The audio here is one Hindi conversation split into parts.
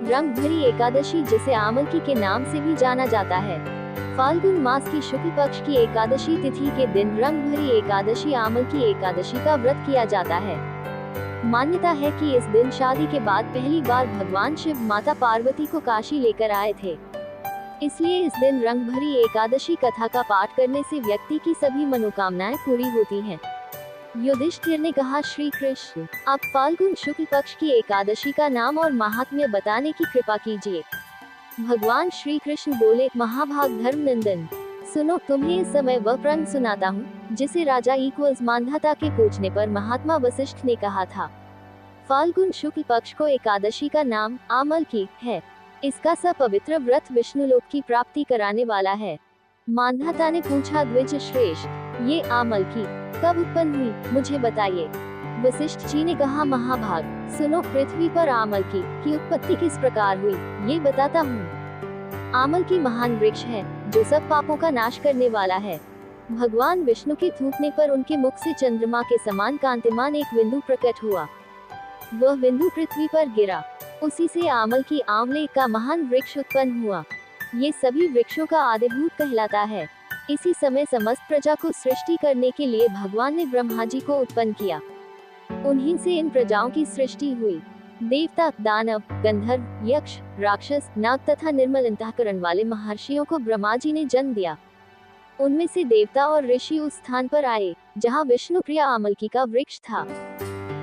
रंग भरी एकादशी, जिसे आमलकी के नाम से भी जाना जाता है। फाल्गुन मास की शुक्ल पक्ष की एकादशी तिथि के दिन रंग भरी एकादशी आमलकी एकादशी का व्रत किया जाता है। मान्यता है कि इस दिन शादी के बाद पहली बार भगवान शिव माता पार्वती को काशी लेकर आए थे। इसलिए इस दिन रंग भरी एकादशी कथा का पाठ करने से व्यक्ति की सभी मनोकामनाएं पूरी होती हैं। युधिष्ठिर ने कहा, श्री कृष्ण, आप फाल्गुन शुक्ल पक्ष की एकादशी का नाम और महात्म्य बताने की कृपा कीजिए। भगवान श्री कृष्ण बोले, महाभाग धर्मनंदन, सुनो, तुम्हें इस समय वह प्रसंग सुनाता हूँ जिसे राजा मांधाता के पूछने पर महात्मा वशिष्ठ ने कहा था। फाल्गुन शुक्ल पक्ष को एकादशी का नाम आमलकी है। इसका पवित्र व्रत विष्णुलोक की प्राप्ति कराने वाला है। मांधाता ने पूछा, द्विज श्रेष्ठ, ये आमलकी कब उत्पन्न हुई, मुझे बताइए। वशिष्ठ जी ने कहा, महाभाग, सुनो, पृथ्वी पर आमलकी की उत्पत्ति किस प्रकार हुई, ये बताता हूँ। आमलकी महान वृक्ष है जो सब पापों का नाश करने वाला है। भगवान विष्णु के थूकने पर उनके मुख से चंद्रमा के समान कांतिमान एक बिंदु प्रकट हुआ। वह बिंदु पृथ्वी पर गिरा। उसी से आमलकी आंवले का महान वृक्ष उत्पन्न हुआ। ये सभी वृक्षों का आदिभूत कहलाता है। इसी समय समस्त प्रजा को सृष्टि करने के लिए भगवान ने ब्रह्मा जी को उत्पन्न किया। उन्हीं से इन प्रजाओं की सृष्टि हुई। देवता, दानव, गंधर्व, यक्ष, राक्षस, नाग तथा निर्मल अंतःकरण वाले महर्षियों को ब्रह्मा जी ने जन्म दिया। उनमें से देवता और ऋषि उस स्थान पर आए जहाँ विष्णु प्रिय आमलकी का वृक्ष था।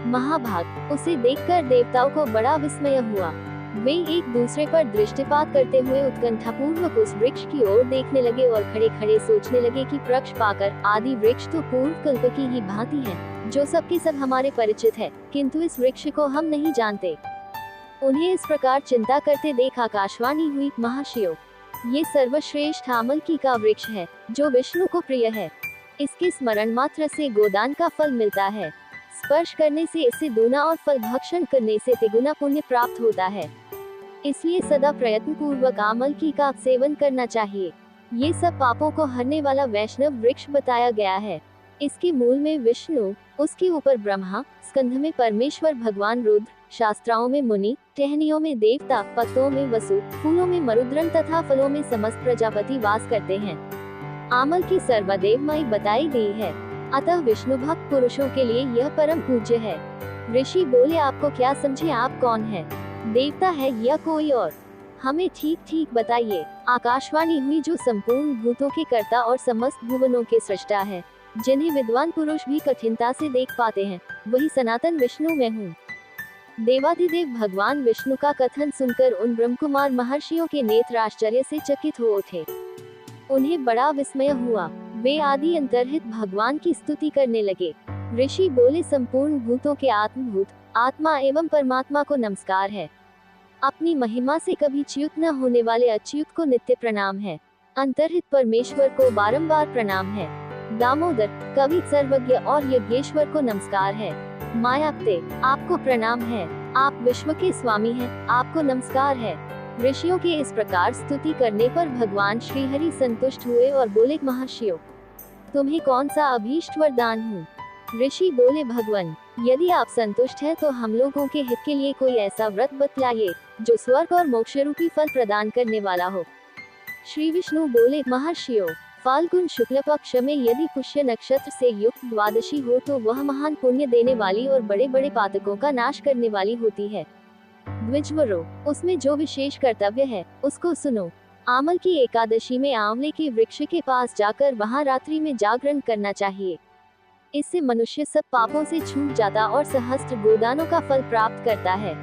महाभाग, उसे देखकर देवताओं को बड़ा विस्मय हुआ। वे एक दूसरे पर दृष्टिपात करते हुए उत्कंठापूर्वक उस वृक्ष की ओर देखने लगे और खड़े खड़े सोचने लगे कि वृक्ष पाकर आदि वृक्ष तो पूर्व कल्प की ही भांति है, जो सबके सब हमारे परिचित है, किंतु इस वृक्ष को हम नहीं जानते। उन्हें इस प्रकार चिंता करते देख आकाशवाणी हुई, महर्षियों, ये सर्वश्रेष्ठ आमलकी का वृक्ष है जो विष्णु को प्रिय है। इसके स्मरण मात्र से गोदान का फल मिलता है। स्पर्श करने से इसे दूना और फल भक्षण करने से तिगुना पुण्य प्राप्त होता है। इसलिए सदा प्रयत्न पूर्वक आमलकी का सेवन करना चाहिए। ये सब पापों को हरने वाला वैष्णव वृक्ष बताया गया है। इसके मूल में विष्णु, उसके ऊपर ब्रह्मा, स्कंध में परमेश्वर भगवान रुद्र, शास्त्राओं में मुनि, टहनियों में देवता, पत्तों में वसु, फूलों में मरुद्रन तथा फलों में समस्त प्रजापति वास करते हैं। आमलकी सर्वदेवमयी बताई गई है, अतः विष्णु भक्त पुरुषों के लिए यह परम पूज्य है। ऋषि बोले, आपको क्या समझे, आप कौन है, देवता है या कोई और, हमें ठीक ठीक बताइए। आकाशवाणी हुई, जो संपूर्ण भूतों के कर्ता और समस्त भुवनों के सृष्टा है, जिन्हें विद्वान पुरुष भी कठिनता से देख पाते हैं, वही सनातन विष्णु मैं हूँ। देवाधिदेव भगवान विष्णु का कथन सुनकर उन ब्रह्मकुमार महर्षियों के नेत्र आश्चर्य से चकित हो उठे। उन्हें बड़ा विस्मय हुआ। वे आदि अंतर्हित भगवान की स्तुति करने लगे। ऋषि बोले, संपूर्ण भूतों के आत्मभूत आत्मा एवं परमात्मा को नमस्कार है। अपनी महिमा से कभी च्युत न होने वाले अच्युत को नित्य प्रणाम है। अंतर्हित परमेश्वर को बारंबार प्रणाम है। दामोदर, कवि, सर्वज्ञ और यज्ञेश्वर को नमस्कार है। मायापते, आपको प्रणाम है। आप विश्व के स्वामी हैं, आपको नमस्कार है। ऋषियों के इस प्रकार स्तुति करने पर भगवान श्री हरि संतुष्ट हुए और बोले, महर्षियों, तुम्हें कौन सा अभीष्ट वरदान हूँ। ऋषि बोले, भगवान, यदि आप संतुष्ट हैं तो हम लोगों के हित के लिए कोई ऐसा व्रत बतलाइए जो स्वर्ग और मोक्ष रूपी फल प्रदान करने वाला हो। श्री विष्णु बोले, महर्षियों, फाल्गुन शुक्ल पक्ष में यदि पुष्य नक्षत्र से युक्त द्वादशी हो तो वह महान पुण्य देने वाली और बड़े बड़े पातकों का नाश करने वाली होती है। द्विजवरो, उसमें जो विशेष कर्तव्य है उसको सुनो। आमलकी एकादशी में आंवले के वृक्ष के पास जाकर वहां रात्रि में जागरण करना चाहिए। इससे मनुष्य सब पापों से छूट जाता और सहस्त्र गोदानों का फल प्राप्त करता है।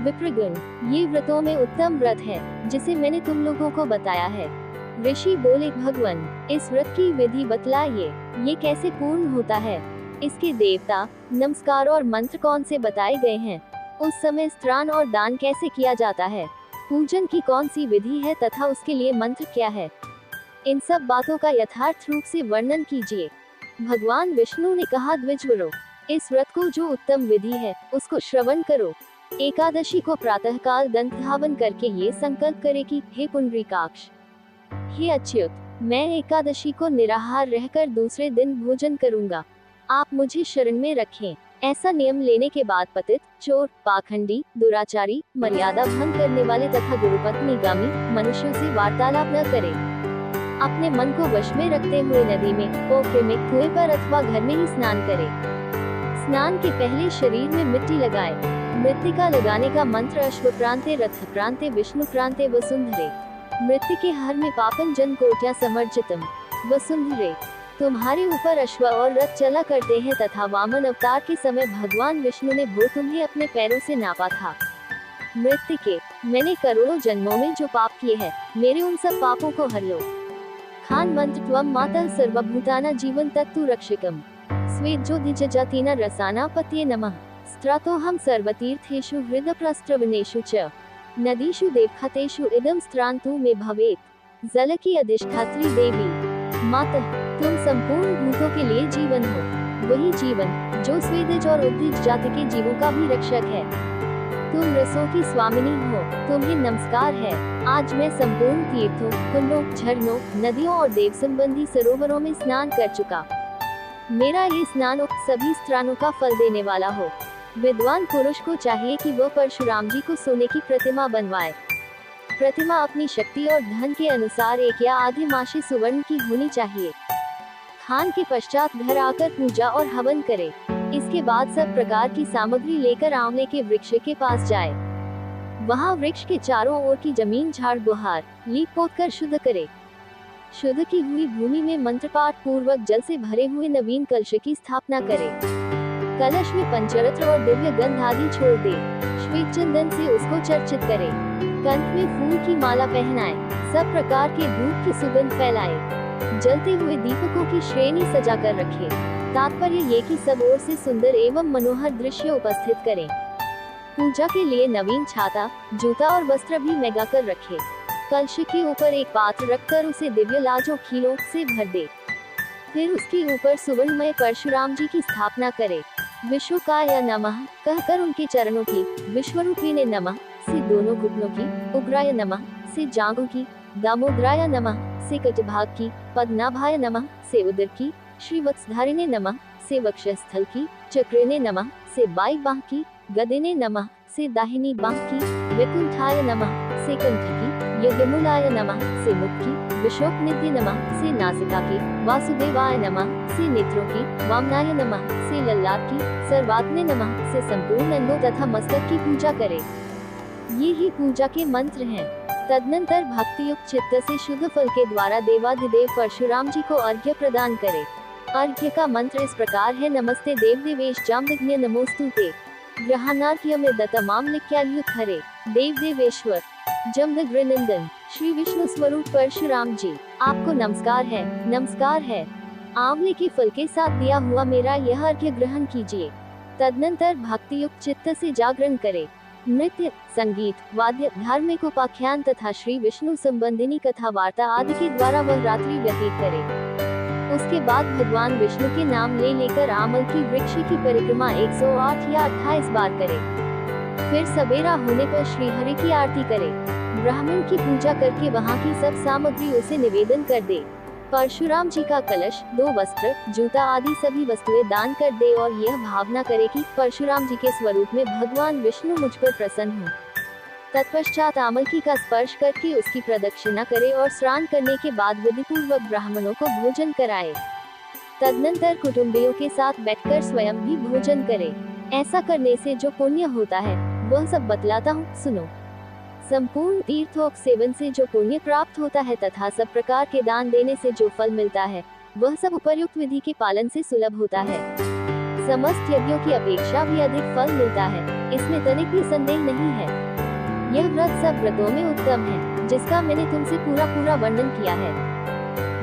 विप्रगण, ये व्रतों में उत्तम व्रत है जिसे मैंने तुम लोगों को बताया है। ऋषि बोले, भगवान, इस व्रत की विधि बतलाइए, ये कैसे पूर्ण होता है, इसके देवता, नमस्कार और मंत्र कौन से बताए गए हैं, उस समय स्नान और दान कैसे किया जाता है, पूजन की कौन सी विधि है तथा उसके लिए मंत्र क्या है, इन सब बातों का यथार्थ रूप से वर्णन कीजिए। भगवान विष्णु ने कहा, द्विजवरो, इस व्रत को जो उत्तम विधि है उसको श्रवण करो। एकादशी को प्रातःकाल दंत धावन करके ये संकल्प करे कि हे पुंडरीकाक्ष, हे अच्युत, मैं एकादशी को निराहार रहकर दूसरे दिन भोजन करूंगा, आप मुझे शरण में रखें। ऐसा नियम लेने के बाद पतित, चोर, पाखंडी, दुराचारी, मर्यादा भंग करने वाले तथा गुरुपत्नीगामी मनुष्यों से वार्तालाप न करे। अपने मन को वश में रखते हुए नदी में, पोखरे में, कुएं पर अथवा घर में ही स्नान करे। स्नान के पहले शरीर में मिट्टी लगाए। मृत्तिका लगाने का मंत्र अश्वक्रांते रथक्रांते विष्णुक्रांते वसुंधरे। मृत्तिके हर में पापन जन कोट्या समर्जितम वसुंधरे। तुम्हारे ऊपर अश्व और रथ चला करते हैं तथा वामन अवतार के समय भगवान विष्णु ने भूत तुम्हें अपने पैरों से नापा था। मृत्तिके, मैंने करोड़ों जन्मों में जो पाप किए हैं, मेरे उन सब पापों को हर लो। खान मंत्र त्वम माता सर्वभूताना जीवन तत्तु रक्षकम स्वेज्जो द्विजजातिना रसाना पत्ये नमः स्त्रातोहम सर्वतीर्थेषु हृदप्रस्त्रवनेषु च नदीषु देवखतेषु इदं स्त्रान्तु मे भवेत्। जल की अधिष्ठात्री देवी माता, तुम संपूर्ण भूतों के लिए जीवन हो, वही जीवन जो स्वेदज और उद्भिज जाति के जीवों का भी रक्षक है। तुम रसों की स्वामिनी हो, तुम्हें नमस्कार है। आज मैं संपूर्ण तीर्थों, कुंडों, झरनों, नदियों और देव संबंधी सरोवरों में स्नान कर चुका। मेरा ये स्नान उक्त सभी स्त्रानों का फल देने वाला हो। विद्वान पुरुष को चाहिए कि वह परशुराम जी को सोने की प्रतिमा बनवाए। प्रतिमा अपनी शक्ति और धन के अनुसार एक या आधे माशी सुवर्ण की होनी चाहिए। खान के पश्चात घर आकर पूजा और हवन करे। इसके बाद सब प्रकार की सामग्री लेकर आंवले के वृक्ष के पास जाए। वहाँ वृक्ष के चारों ओर की जमीन झाड़ बुहार लीप पोत कर शुद्ध करे। शुद्ध की हुई भूमि में मंत्र पाठ पूर्वक जल से भरे हुए नवीन कलश की स्थापना करे। कलश में पंचरत्न और दिव्य गंध आदि छोड़ दे। श्वेत चंदन से उसको चर्चित करे। कंठ में फूल की माला पहनाए। सब प्रकार के धूप की सुगंध फैलाए। जलते हुए दीपकों की श्रेणी सजा कर रखे। तात्पर्य ये कि सब ओर से सुंदर एवं मनोहर दृश्य उपस्थित करें। पूजा के लिए नवीन छाता, जूता और वस्त्र भी मंगा कर रखे। कलश के ऊपर एक पात्र रखकर उसे दिव्य लाजों खीलों से भर दे। फिर उसके ऊपर सुवर्णमय परशुराम जी की स्थापना करे। विश्वकाय नमः कहकर उनके चरणों की, विश्वरूपिणे नमः से दोनों घुटनों की, उग्राय नमः से जांघों की, दामोदराय नमः से कटिभाग की, पद्मनाभाय नमः से उदर की, श्रीवत्सधारिणे नमः से वक्षस्थल की, चक्रेणे नमः से बाई बाह की, गदेने नमः से दाहिनी बाह की, वैकुंठाय नमः से कंठ की, यज्ञमूलाय नमः से मुख की, विशोकनिधि नमः से नासिका की, वासुदेवाय नमः से नेत्रों की, वामनाय नमः से ललाट की, सर्वात्मने नमः से संपूर्ण अंगों तथा मस्तक की पूजा करे। ये ही पूजा के मंत्र हैं। तदनंतर भक्ति युक्त चित्त से शुद्ध फल के द्वारा देवाधिदेव परशुराम जी को अर्घ्य प्रदान करे। अर्घ्य का मंत्र इस प्रकार है। नमस्ते देव देवेश जामदग्न्य नमोस्तुते ग्रहणार्घ्य में दत्तमाम लिख्यायुत हरे देव देवेश्वर जमदग्रनंदन श्री विष्णु स्वरूप परशुराम जी, आपको नमस्कार है, नमस्कार है। आंवले के फल के साथ दिया हुआ मेरा यह अर्घ्य ग्रहण कीजिए। तदनंतर भक्ति युक्त चित्त से जागरण करे। नृत्य, संगीत, वाद्य, धार्मिक उपाख्यान तथा श्री विष्णु संबंधिनी कथा वार्ता आदि के द्वारा वह रात्रि व्यतीत करे। उसके बाद भगवान विष्णु के नाम ले लेकर आमल की वृक्ष की परिक्रमा 108 या 28 बार करे। फिर सवेरा होने पर श्री हरि की आरती करे। ब्राह्मण की पूजा करके वहाँ की सब सामग्री उसे निवेदन कर दे। परशुराम जी का कलश, 2 वस्त्र, जूता आदि सभी वस्तुएं दान कर दे और यह भावना करे कि परशुराम जी के स्वरूप में भगवान विष्णु मुझ पर प्रसन्न हो। तत्पश्चात आमलकी का स्पर्श करके उसकी प्रदक्षिणा करे और स्नान करने के बाद विधि पूर्वक ब्राह्मणों को भोजन कराए। तदनंतर कुटुंबियों के साथ बैठकर स्वयं भी भोजन करे। ऐसा करने से जो पुण्य होता है वह सब बतलाता हूँ, सुनो। संपूर्ण तीर्थों सेवन से जो पुण्य प्राप्त होता है तथा सब प्रकार के दान देने से जो फल मिलता है वह सब उपर्युक्त विधि के पालन से सुलभ होता है। समस्त यज्ञों की अपेक्षा भी अधिक फल मिलता है, इसमें तनिक भी संदेह नहीं है। यह व्रत सब व्रतों में उत्तम है, जिसका मैंने तुमसे पूरा वर्णन किया है।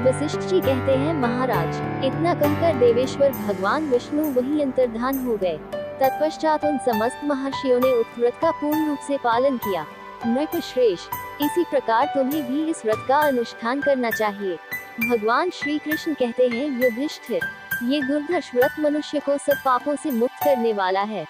वशिष्ठ जी कहते हैं, महाराज, इतना कहकर देवेश्वर भगवान विष्णु वही अंतर्धान हो गए। तत्पश्चात उन समस्त महर्षियों ने उक्त व्रत का पूर्ण रूप से पालन किया। नृप श्रेष्ठ, इसी प्रकार तुम्हें भी इस व्रत का अनुष्ठान करना चाहिए। भगवान श्री कृष्ण कहते हैं, युधिष्ठिर, ये दुर्धर्ष व्रत मनुष्य को सब पापों से मुक्त करने वाला है।